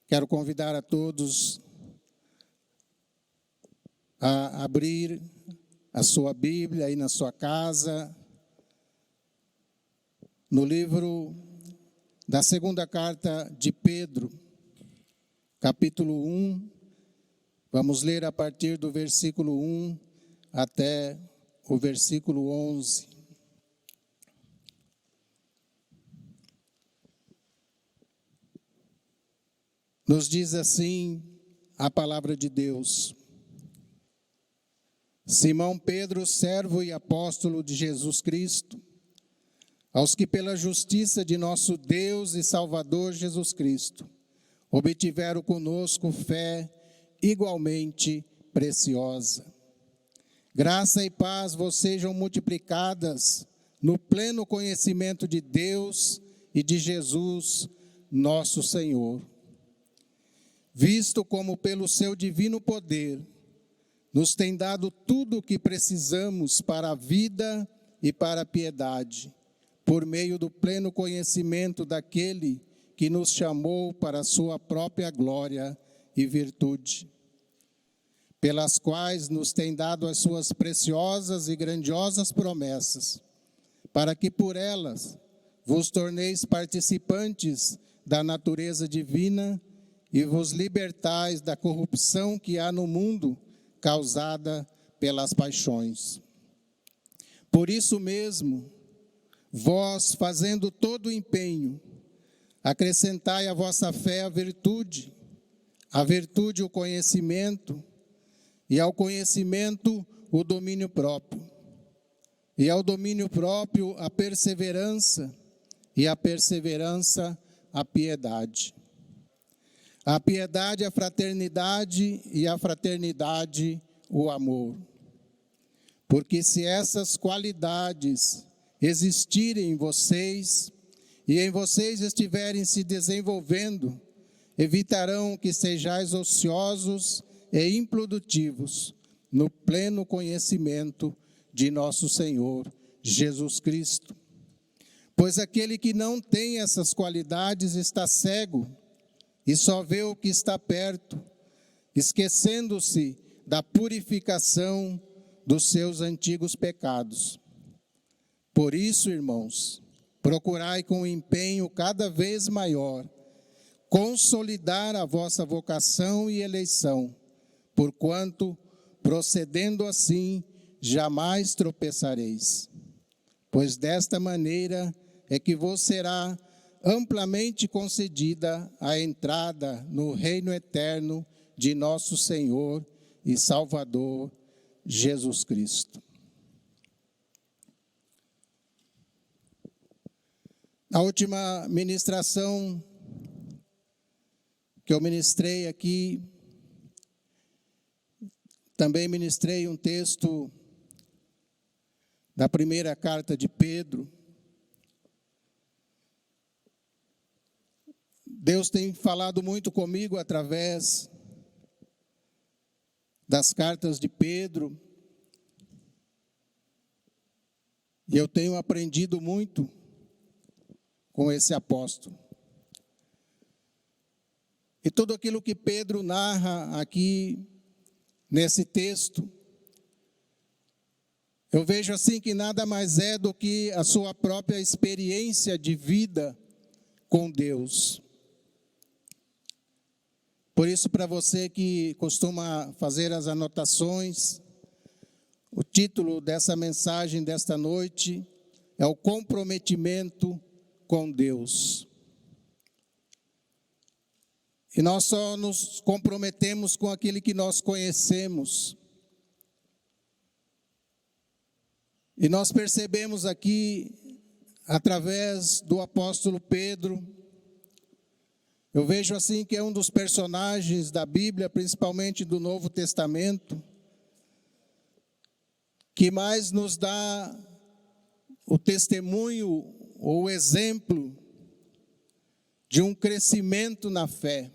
Quero convidar a todos a abrir a sua Bíblia aí na sua casa, no livro da segunda carta de Pedro, capítulo 1, vamos ler a partir do versículo 1 até o versículo 11. Nos diz assim a palavra de Deus: Simão Pedro, servo e apóstolo de Jesus Cristo, aos que pela justiça de nosso Deus e Salvador Jesus Cristo obtiveram conosco fé igualmente preciosa. Graça e paz vos sejam multiplicadas no pleno conhecimento de Deus e de Jesus, nosso Senhor, visto como pelo seu divino poder nos tem dado tudo o que precisamos para a vida e para a piedade, por meio do pleno conhecimento daquele que nos chamou para a sua própria glória e virtude, pelas quais nos tem dado as suas preciosas e grandiosas promessas, para que por elas vos torneis participantes da natureza divina e vos libertais da corrupção que há no mundo, causada pelas paixões. Por isso mesmo, vós, fazendo todo o empenho, acrescentai à vossa fé a virtude o conhecimento, e ao conhecimento o domínio próprio, e ao domínio próprio a perseverança, e a perseverança a piedade. A piedade, a fraternidade, e a fraternidade, o amor. Porque se essas qualidades existirem em vocês, e em vocês estiverem se desenvolvendo, evitarão que sejais ociosos e improdutivos no pleno conhecimento de nosso Senhor Jesus Cristo. Pois aquele que não tem essas qualidades está cego, e só vê o que está perto, esquecendo-se da purificação dos seus antigos pecados. Por isso, irmãos, procurai com empenho cada vez maior consolidar a vossa vocação e eleição, porquanto, procedendo assim, jamais tropeçareis. Pois desta maneira é que vos será amplamente concedida a entrada no reino eterno de nosso Senhor e Salvador Jesus Cristo. Na última ministração que eu ministrei aqui, também ministrei um texto da primeira carta de Pedro. Deus tem falado muito comigo através das cartas de Pedro, e eu tenho aprendido muito com esse apóstolo. E tudo aquilo que Pedro narra aqui nesse texto, eu vejo assim que nada mais é do que a sua própria experiência de vida com Deus. Por isso, para você que costuma fazer as anotações, o título dessa mensagem desta noite é o comprometimento com Deus. E nós só nos comprometemos com aquele que nós conhecemos. E nós percebemos aqui, através do apóstolo Pedro, eu vejo assim que é um dos personagens da Bíblia, principalmente do Novo Testamento, que mais nos dá o testemunho ou o exemplo de um crescimento na fé.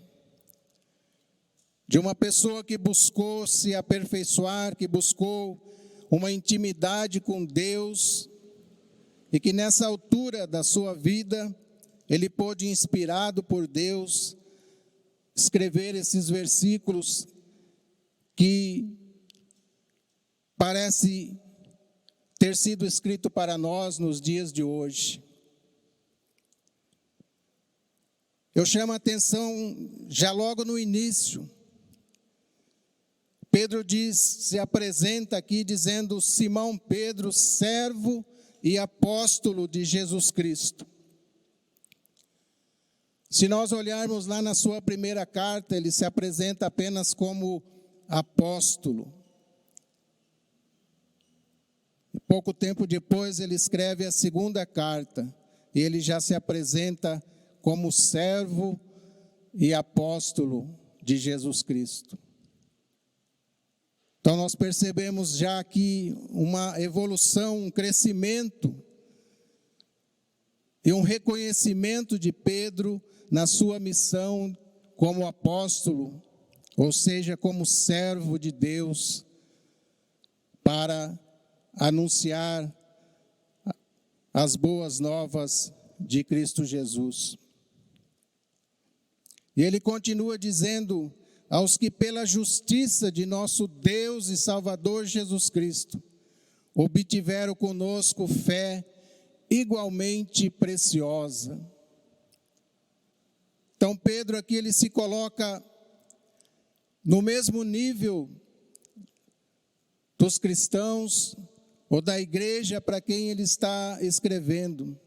de uma pessoa que buscou se aperfeiçoar, que buscou uma intimidade com Deus, e que nessa altura da sua vida, ele pôde, inspirado por Deus, escrever esses versículos que parece ter sido escrito para nós nos dias de hoje. Eu chamo a atenção já logo no início. Pedro se apresenta aqui dizendo: Simão Pedro, servo e apóstolo de Jesus Cristo. Se nós olharmos lá na sua primeira carta, ele se apresenta apenas como apóstolo. E pouco tempo depois ele escreve a segunda carta, e ele já se apresenta como servo e apóstolo de Jesus Cristo. Então nós percebemos já aqui uma evolução, um crescimento e um reconhecimento de Pedro na sua missão como apóstolo, ou seja, como servo de Deus, para anunciar as boas novas de Cristo Jesus. E ele continua dizendo: aos que pela justiça de nosso Deus e Salvador Jesus Cristo obtiveram conosco fé igualmente preciosa. Então Pedro aqui ele se coloca no mesmo nível dos cristãos ou da igreja para quem ele está escrevendo.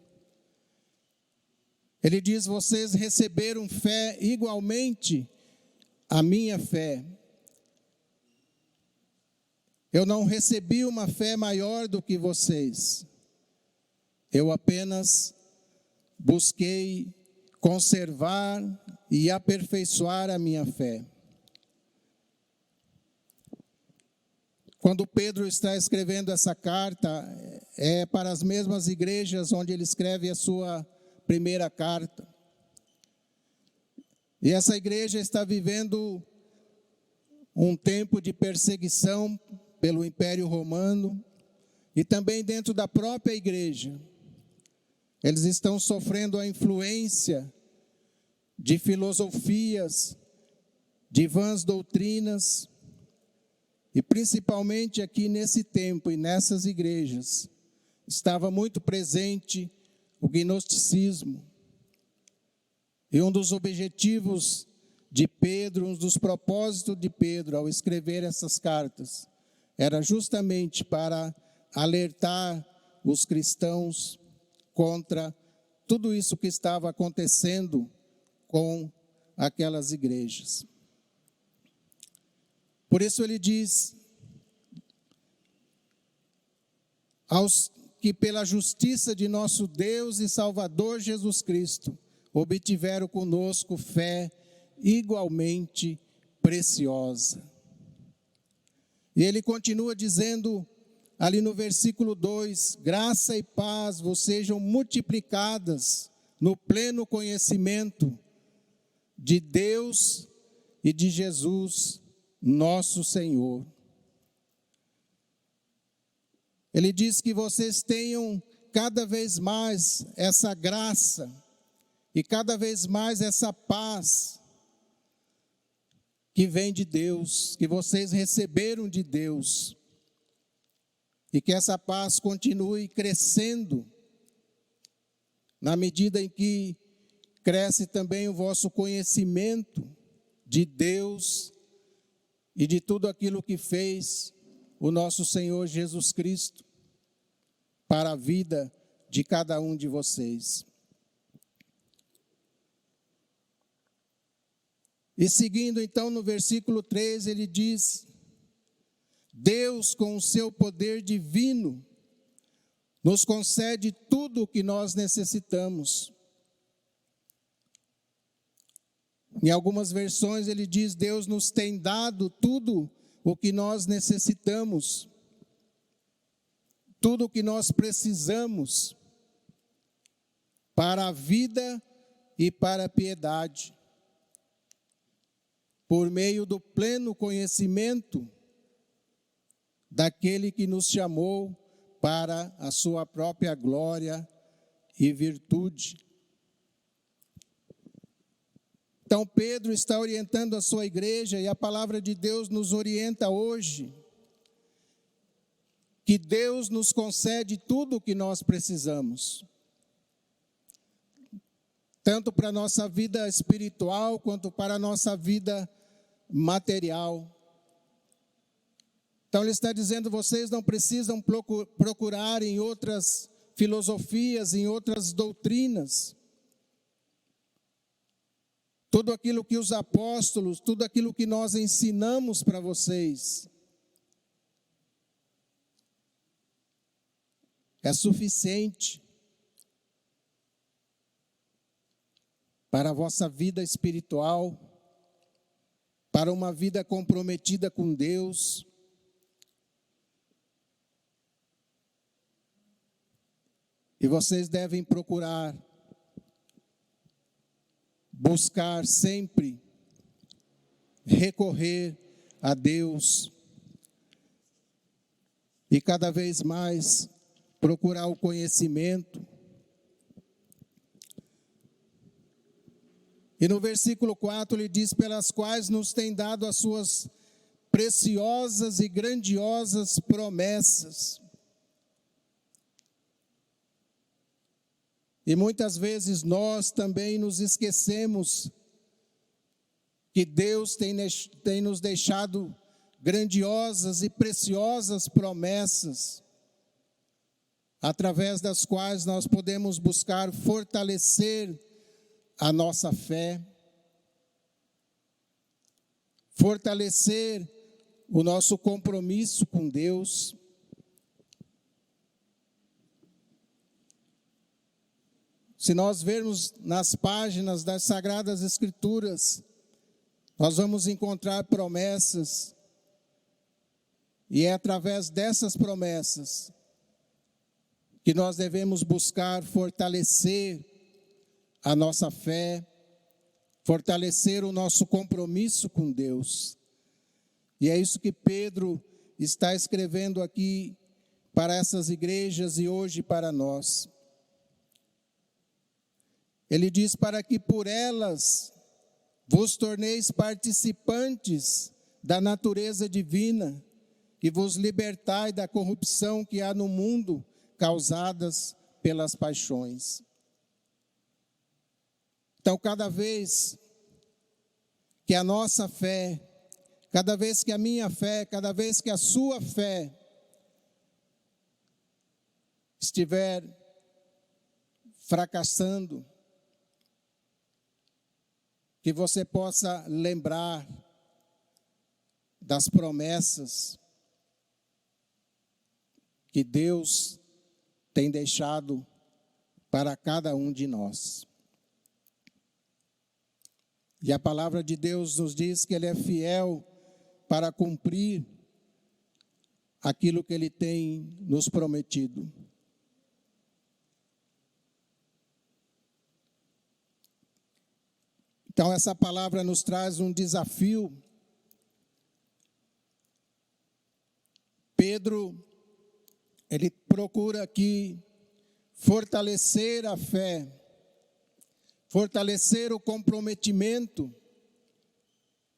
Ele diz: vocês receberam fé igualmente a minha fé. Eu não recebi uma fé maior do que vocês. Eu apenas busquei conservar e aperfeiçoar a minha fé. Quando Pedro está escrevendo essa carta, é para as mesmas igrejas onde ele escreve a sua primeira carta. E essa igreja está vivendo um tempo de perseguição pelo Império Romano e também dentro da própria igreja. Eles estão sofrendo a influência de filosofias, de vãs doutrinas, e principalmente aqui nesse tempo e nessas igrejas, estava muito presente o gnosticismo. E um dos objetivos de Pedro, um dos propósitos de Pedro ao escrever essas cartas, era justamente para alertar os cristãos contra tudo isso que estava acontecendo com aquelas igrejas. Por isso ele diz: aos que pela justiça de nosso Deus e Salvador Jesus Cristo obtiveram conosco fé igualmente preciosa. E ele continua dizendo ali no versículo 2: graça e paz vos sejam multiplicadas no pleno conhecimento de Deus e de Jesus, nosso Senhor. Ele diz que vocês tenham cada vez mais essa graça e cada vez mais essa paz que vem de Deus, que vocês receberam de Deus, e que essa paz continue crescendo na medida em que cresce também o vosso conhecimento de Deus e de tudo aquilo que fez o nosso Senhor Jesus Cristo para a vida de cada um de vocês. E seguindo então no versículo 3, ele diz: Deus, com o seu poder divino, nos concede tudo o que nós necessitamos. Em algumas versões ele diz: Deus nos tem dado tudo o que nós necessitamos, tudo o que nós precisamos para a vida e para a piedade. por meio do pleno conhecimento daquele que nos chamou para a sua própria glória e virtude. Então Pedro está orientando a sua igreja, e a palavra de Deus nos orienta hoje, que Deus nos concede tudo o que nós precisamos, tanto para a nossa vida espiritual, quanto para a nossa vida material. Então ele está dizendo, vocês não precisam procurar em outras filosofias, em outras doutrinas. Tudo aquilo que os apóstolos, tudo aquilo que nós ensinamos para vocês, é suficiente para a vossa vida espiritual, para uma vida comprometida com Deus. E vocês devem procurar, buscar sempre, recorrer a Deus e cada vez mais procurar o conhecimento. E no versículo 4 ele diz, pelas quais nos tem dado as suas preciosas e grandiosas promessas. E muitas vezes nós também nos esquecemos que Deus tem nos deixado grandiosas e preciosas promessas, através das quais nós podemos buscar fortalecer a nossa fé, fortalecer o nosso compromisso com Deus. Se nós vermos nas páginas das Sagradas Escrituras, nós vamos encontrar promessas, e é através dessas promessas que nós devemos buscar fortalecer a nossa fé, fortalecer o nosso compromisso com Deus. E é isso que Pedro está escrevendo aqui para essas igrejas e hoje para nós. Ele diz, para que por elas vos torneis participantes da natureza divina e vos libertai da corrupção que há no mundo, causadas pelas paixões. Então, cada vez que a nossa fé, cada vez que a minha fé, cada vez que a sua fé estiver fracassando, que você possa lembrar das promessas que Deus tem deixado para cada um de nós. E a palavra de Deus nos diz que Ele é fiel para cumprir aquilo que Ele tem nos prometido. Então essa palavra nos traz um desafio. Pedro, ele procura aqui fortalecer a fé, fortalecer o comprometimento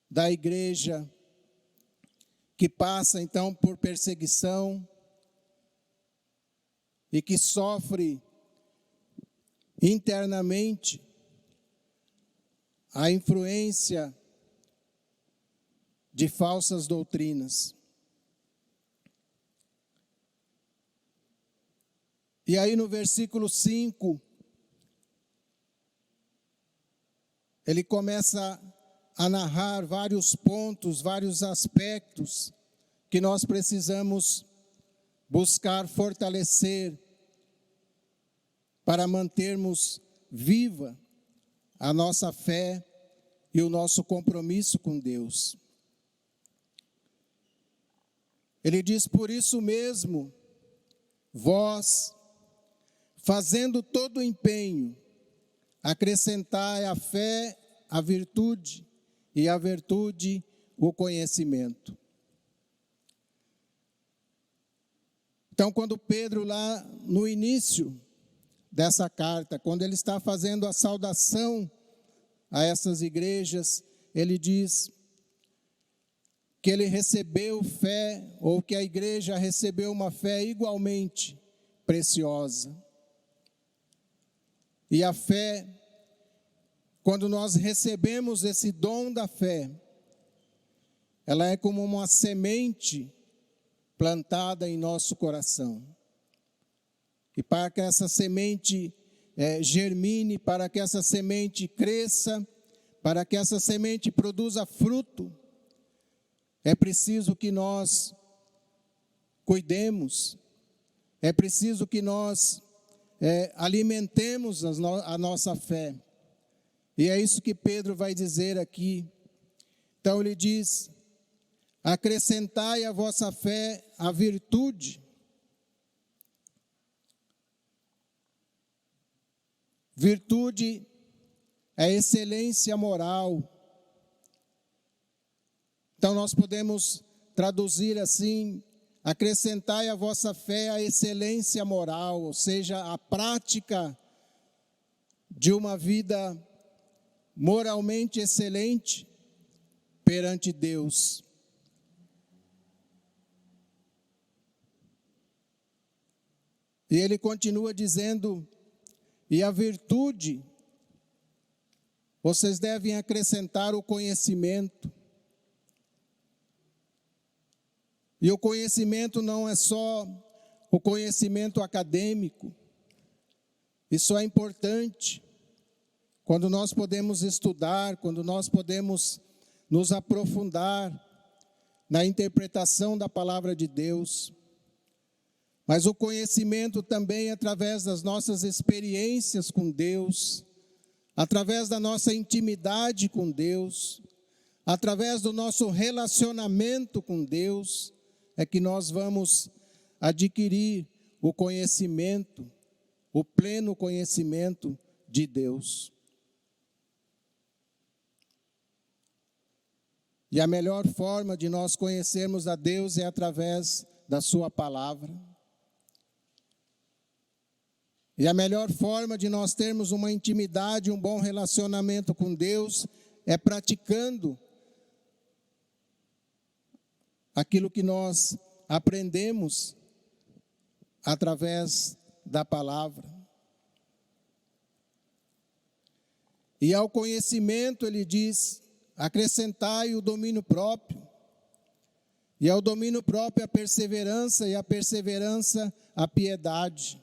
da igreja, que passa então por perseguição e que sofre internamente a influência de falsas doutrinas. E aí no versículo 5, ele começa a narrar vários pontos, vários aspectos que nós precisamos buscar fortalecer para mantermos viva a nossa fé e o nosso compromisso com Deus. Ele diz, por isso mesmo, vós, fazendo todo o empenho, acrescentai à fé a virtude, e a virtude, o conhecimento. Então, quando Pedro, lá no início dessa carta, quando ele está fazendo a saudação a essas igrejas, ele diz que ele recebeu fé, ou que a igreja recebeu uma fé igualmente preciosa. E a fé, quando nós recebemos esse dom da fé, ela é como uma semente plantada em nosso coração. E para que essa semente germine, para que essa semente cresça, para que essa semente produza fruto, é preciso que nós cuidemos, é preciso que nós alimentemos a nossa fé. E é isso que Pedro vai dizer aqui. Então ele diz: acrescentai à vossa fé a virtude. Virtude é excelência moral. Então nós podemos traduzir assim: acrescentai à vossa fé a excelência moral, ou seja, a prática de uma vida moralmente excelente perante Deus. E ele continua dizendo: e a virtude, vocês devem acrescentar o conhecimento. E o conhecimento não é só o conhecimento acadêmico. Isso é importante. Quando nós podemos estudar, quando nós podemos nos aprofundar na interpretação da palavra de Deus. Mas o conhecimento também através das nossas experiências com Deus, através da nossa intimidade com Deus, através do nosso relacionamento com Deus, é que nós vamos adquirir o conhecimento, o pleno conhecimento de Deus. E a melhor forma de nós conhecermos a Deus é através da sua palavra. E a melhor forma de nós termos uma intimidade, um bom relacionamento com Deus, é praticando aquilo que nós aprendemos através da palavra. E ao conhecimento, ele diz: acrescentai o domínio próprio. E ao domínio próprio a perseverança, e a perseverança a piedade.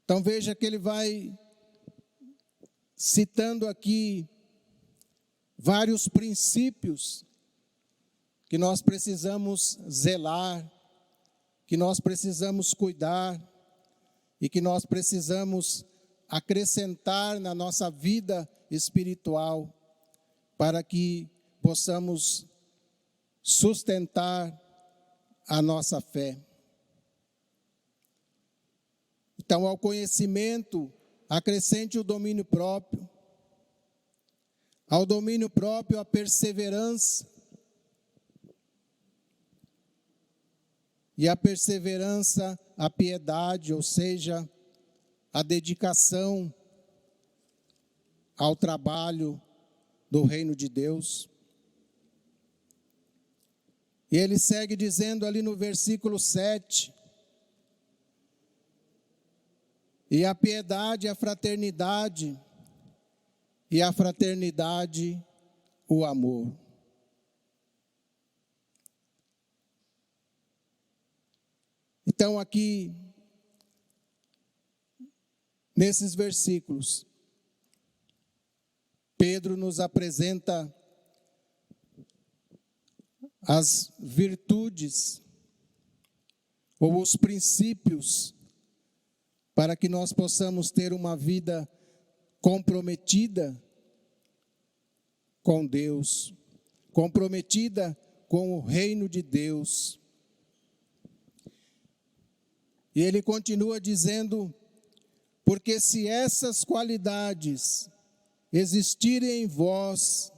Então veja que ele vai citando aqui vários princípios que nós precisamos zelar, que nós precisamos cuidar e que nós precisamos acrescentar na nossa vida espiritual para que possamos sustentar a nossa fé. Então, ao conhecimento, acrescente o domínio próprio. Ao domínio próprio, a perseverança. E a perseverança, a piedade, ou seja, a dedicação ao trabalho do reino de Deus. E ele segue dizendo ali no versículo 7, e a piedade, a fraternidade, e a fraternidade, o amor. Então aqui, nesses versículos, Pedro nos apresenta as virtudes ou os princípios para que nós possamos ter uma vida comprometida com Deus, comprometida com o reino de Deus. E ele continua dizendo: porque se essas qualidades existirem em vós,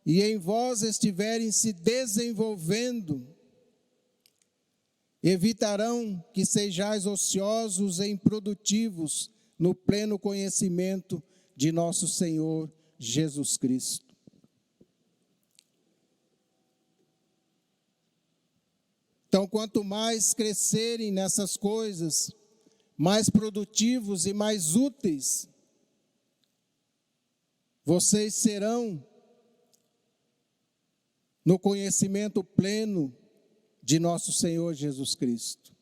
e em vós estiverem se desenvolvendo, evitarão que sejais ociosos e improdutivos no pleno conhecimento de nosso Senhor Jesus Cristo. Então, quanto mais crescerem nessas coisas, mais produtivos e mais úteis vocês serão no conhecimento pleno de nosso Senhor Jesus Cristo.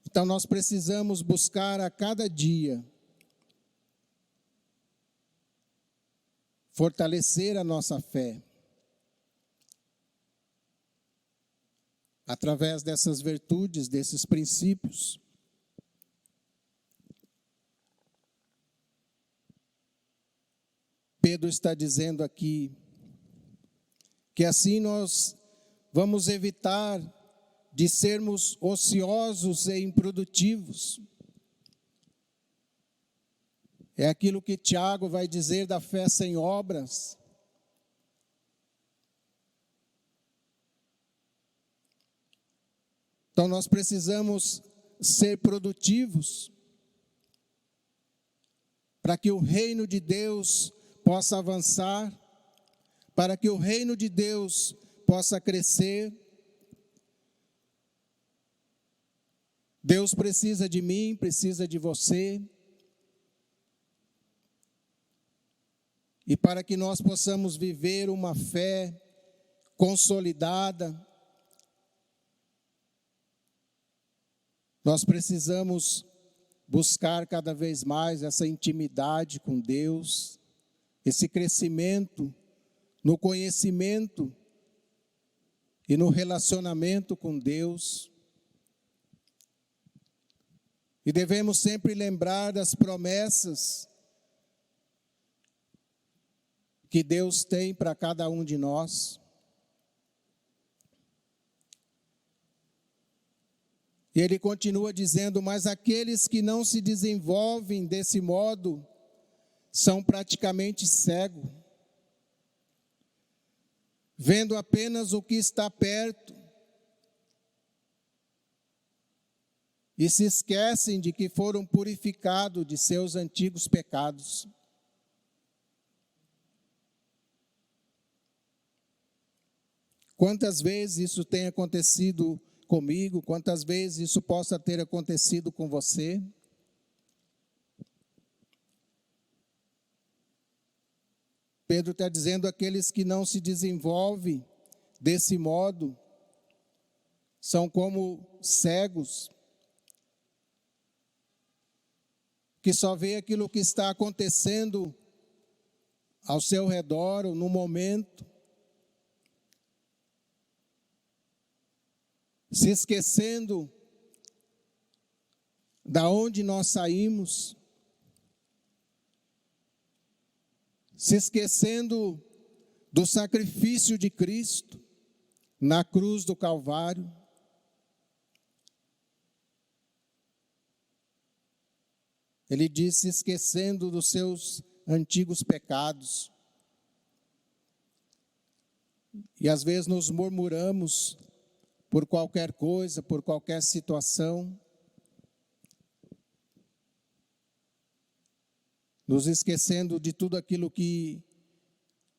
Então nós precisamos buscar a cada dia fortalecer a nossa fé através dessas virtudes, desses princípios. Pedro está dizendo aqui que assim nós vamos evitar de sermos ociosos e improdutivos. É aquilo que Tiago vai dizer da fé sem obras. Então nós precisamos ser produtivos para que o reino de Deus possa avançar, para que o reino de Deus possa crescer. Deus precisa de mim, precisa de você. E para que nós possamos viver uma fé consolidada, nós precisamos buscar cada vez mais essa intimidade com Deus, esse crescimento no conhecimento e no relacionamento com Deus. E devemos sempre lembrar das promessas que Deus tem para cada um de nós. E ele continua dizendo: mas aqueles que não se desenvolvem desse modo são praticamente cegos, vendo apenas o que está perto, e se esquecem de que foram purificados de seus antigos pecados. Quantas vezes isso tem acontecido comigo, quantas vezes isso possa ter acontecido com você? Pedro está dizendo: aqueles que não se desenvolvem desse modo são como cegos, que só vê aquilo que está acontecendo ao seu redor ou no momento, se esquecendo da onde nós saímos, se esquecendo do sacrifício de Cristo na cruz do Calvário. Ele disse: esquecendo dos seus antigos pecados. E às vezes nos murmuramos por qualquer coisa, por qualquer situação, nos esquecendo de tudo aquilo que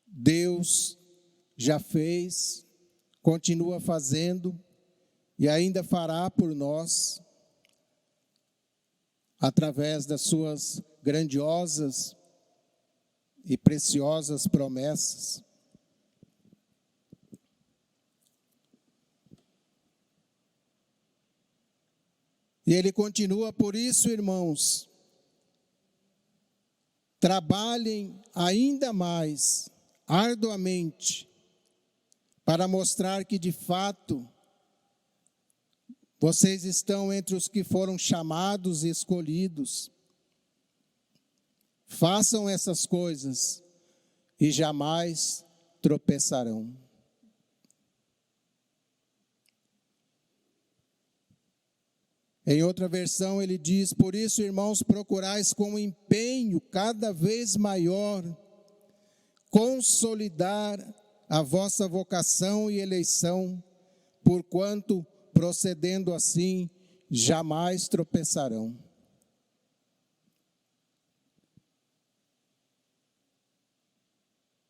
Deus já fez, continua fazendo e ainda fará por nós, através das suas grandiosas e preciosas promessas. E ele continua: por isso, irmãos, trabalhem ainda mais arduamente para mostrar que de fato vocês estão entre os que foram chamados e escolhidos. Façam essas coisas e jamais tropeçarão. Em outra versão ele diz: por isso, irmãos, procurais com empenho cada vez maior consolidar a vossa vocação e eleição, porquanto, procedendo assim, jamais tropeçarão.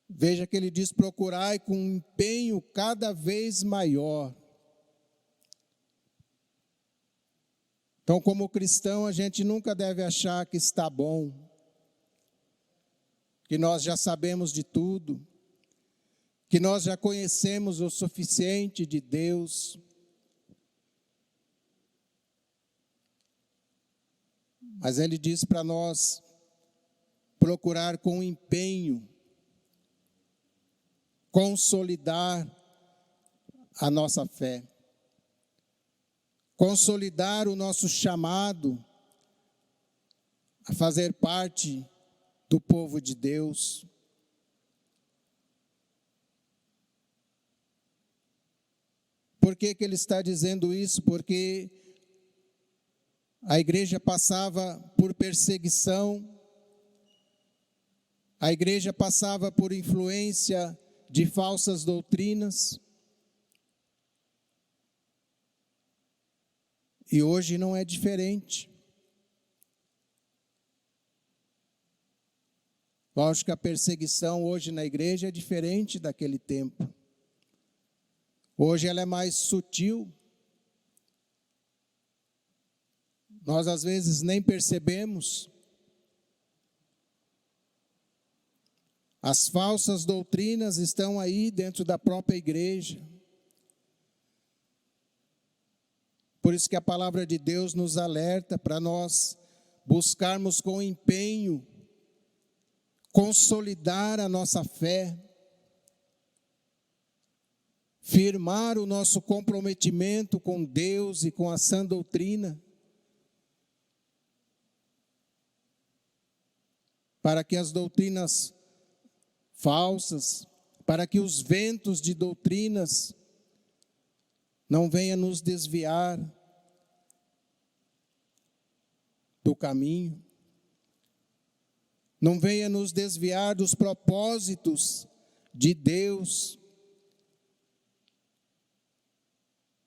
Veja que ele diz: procurai com empenho cada vez maior. Então, como cristão, a gente nunca deve achar que está bom, que nós já sabemos de tudo, que nós já conhecemos o suficiente de Deus. Mas ele diz para nós procurar com empenho consolidar a nossa fé, consolidar o nosso chamado a fazer parte do povo de Deus. Por que ele está dizendo isso? Porque a igreja passava por perseguição, a igreja passava por influência de falsas doutrinas, e hoje não é diferente. Lógico que a perseguição hoje na igreja é diferente daquele tempo. Hoje ela é mais sutil. Nós às vezes nem percebemos. As falsas doutrinas estão aí dentro da própria igreja. Por isso que a palavra de Deus nos alerta para nós buscarmos com empenho consolidar a nossa fé, firmar o nosso comprometimento com Deus e com a sã doutrina, para que as doutrinas falsas, para que os ventos de doutrinas não venham nos desviar do caminho, não venha nos desviar dos propósitos de Deus,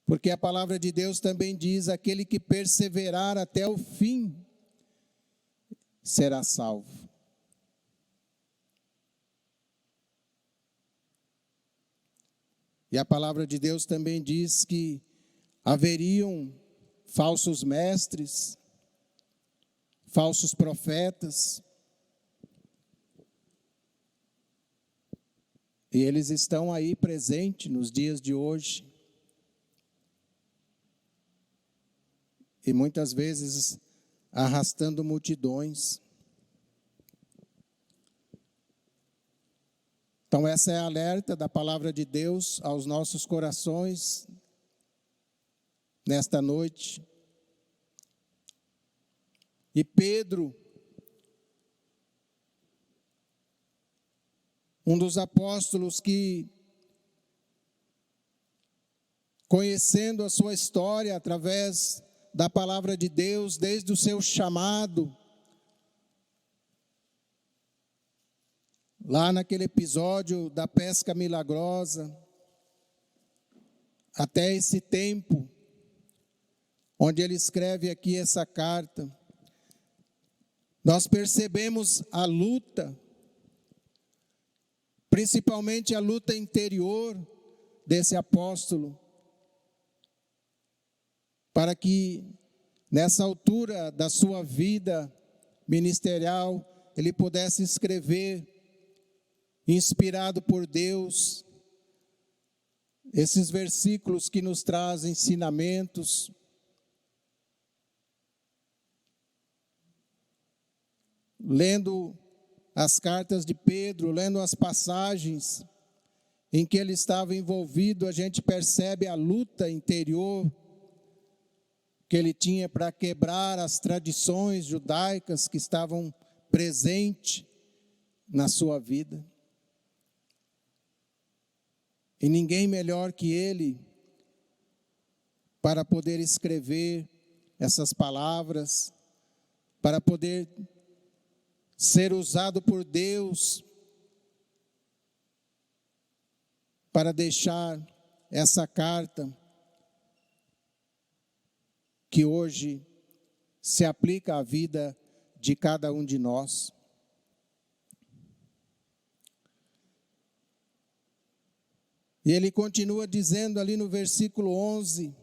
porque a palavra de Deus também diz: aquele que perseverar até o fim será salvo. E a palavra de Deus também diz que haveriam falsos mestres, falsos profetas, e eles estão aí presentes nos dias de hoje. E muitas vezes arrastando multidões. Então essa é a alerta da palavra de Deus aos nossos corações nesta noite. E Pedro, um dos apóstolos que, conhecendo a sua história através da palavra de Deus, desde o seu chamado, lá naquele episódio da pesca milagrosa, até esse tempo, onde ele escreve aqui essa carta, nós percebemos a luta, principalmente a luta interior desse apóstolo, para que nessa altura da sua vida ministerial, ele pudesse escrever, inspirado por Deus, esses versículos que nos trazem ensinamentos. Lendo as cartas de Pedro, lendo as passagens em que ele estava envolvido, a gente percebe a luta interior que ele tinha para quebrar as tradições judaicas que estavam presentes na sua vida. E ninguém melhor que ele para poder escrever essas palavras, para poder ser usado por Deus, para deixar essa carta que hoje se aplica à vida de cada um de nós. E ele continua dizendo ali no versículo 11: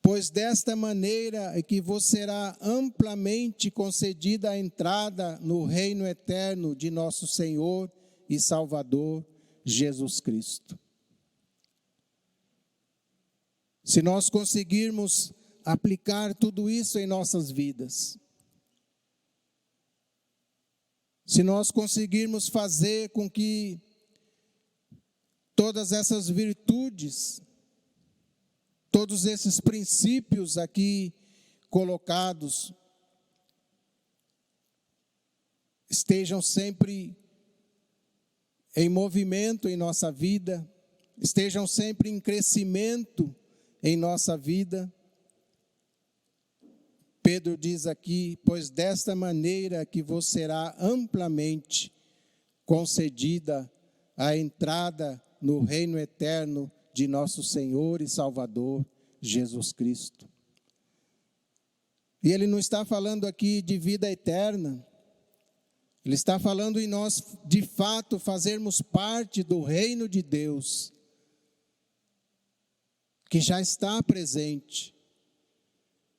pois desta maneira é que vos será amplamente concedida a entrada no reino eterno de nosso Senhor e Salvador Jesus Cristo. Se nós conseguirmos aplicar tudo isso em nossas vidas, se nós conseguirmos fazer com que todas essas virtudes, todos esses princípios aqui colocados, estejam sempre em movimento em nossa vida, estejam sempre em crescimento em nossa vida. Pedro diz aqui: pois desta maneira que vos será amplamente concedida a entrada no reino eterno de nosso Senhor e Salvador Jesus Cristo. E ele não está falando aqui de vida eterna, ele está falando em nós, de fato, fazermos parte do reino de Deus, que já está presente,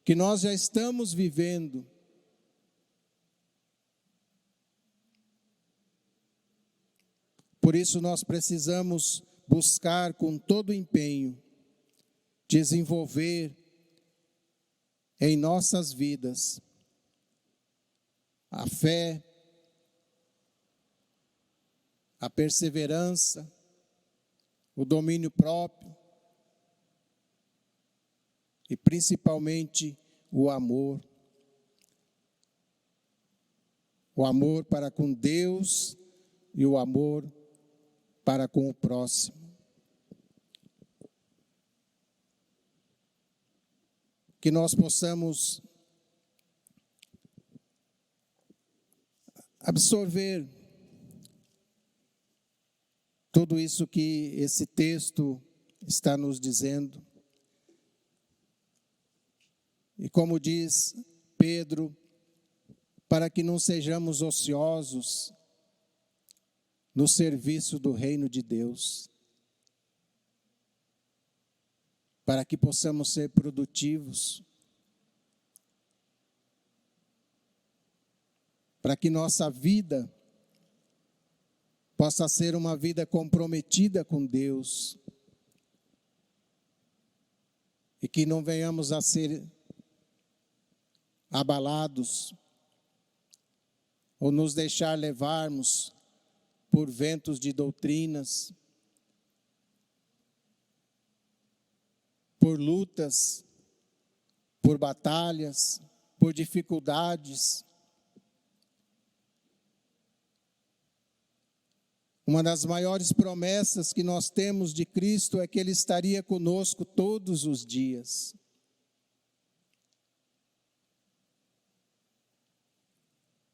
que nós já estamos vivendo. Por isso nós precisamos buscar com todo empenho desenvolver em nossas vidas a fé, a perseverança, o domínio próprio e principalmente o amor. O amor para com Deus e o amor para com o próximo. Que nós possamos absorver tudo isso que esse texto está nos dizendo. E como diz Pedro, para que não sejamos ociosos no serviço do reino de Deus, para que possamos ser produtivos, para que nossa vida possa ser uma vida comprometida com Deus, e que não venhamos a ser abalados, ou nos deixar levarmos por ventos de doutrinas, por lutas, por batalhas, por dificuldades. Uma das maiores promessas que nós temos de Cristo é que Ele estaria conosco todos os dias.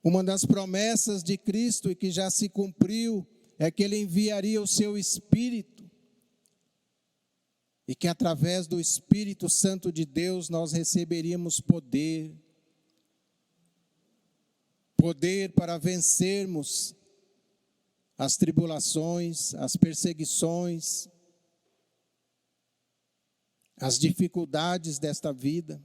Uma das promessas de Cristo e que já se cumpriu é que Ele enviaria o seu Espírito e que através do Espírito Santo de Deus nós receberíamos poder para vencermos as tribulações, as perseguições, as dificuldades desta vida.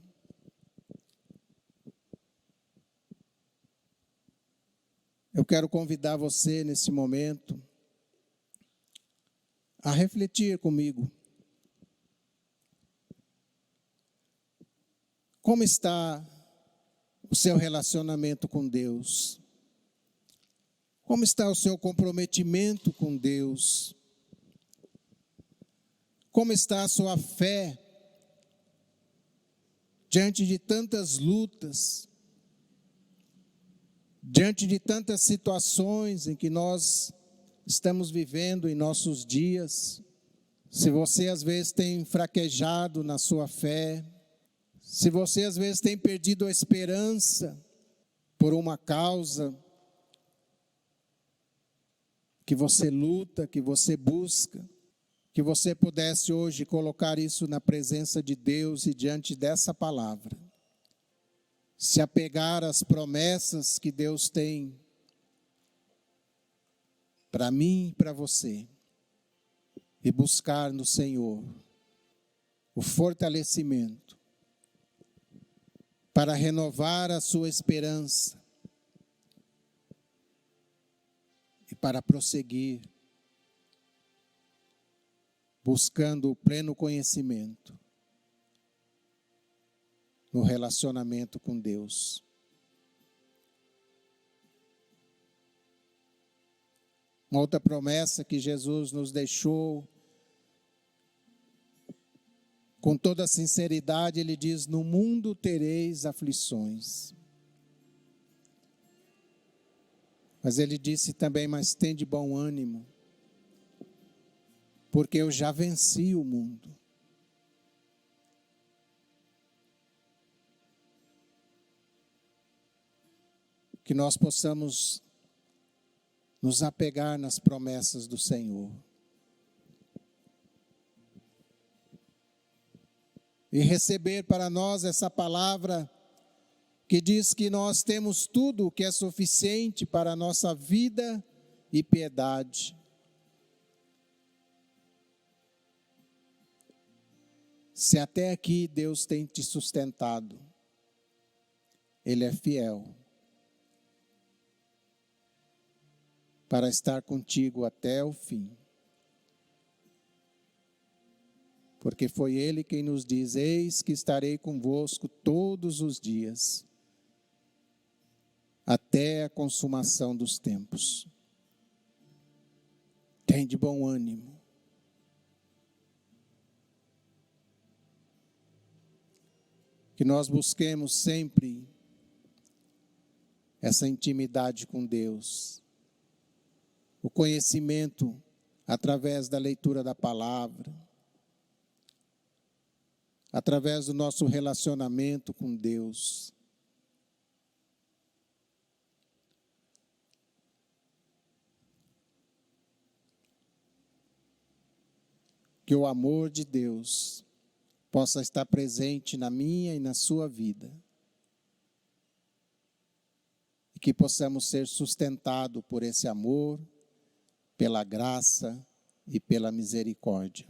Eu quero convidar você nesse momento a refletir comigo. Como está o seu relacionamento com Deus? Como está o seu comprometimento com Deus? Como está a sua fé diante de tantas lutas, diante de tantas situações em que nós estamos vivendo em nossos dias, Se você às vezes tem fraquejado na sua fé, se você às vezes tem perdido a esperança por uma causa que você luta, que você busca, que você pudesse hoje colocar isso na presença de Deus e diante dessa palavra. Se apegar às promessas que Deus tem para mim e para você. E buscar no Senhor o fortalecimento para renovar a sua esperança e para prosseguir buscando o pleno conhecimento no relacionamento com Deus. Uma outra promessa que Jesus nos deixou, com toda sinceridade, ele diz: no mundo tereis aflições. Mas ele disse também: mas tende bom ânimo, porque eu já venci o mundo. Que nós possamos nos apegar nas promessas do Senhor. E receber para nós essa palavra que diz que nós temos tudo o que é suficiente para a nossa vida e piedade. Se até aqui Deus tem te sustentado, Ele é fiel para estar contigo até o fim. Porque foi Ele quem nos diz: eis que estarei convosco todos os dias, até a consumação dos tempos. Tende bom ânimo. Que nós busquemos sempre essa intimidade com Deus, o conhecimento através da leitura da palavra, através do nosso relacionamento com Deus. Que o amor de Deus possa estar presente na minha e na sua vida. E que possamos ser sustentados por esse amor, pela graça e pela misericórdia.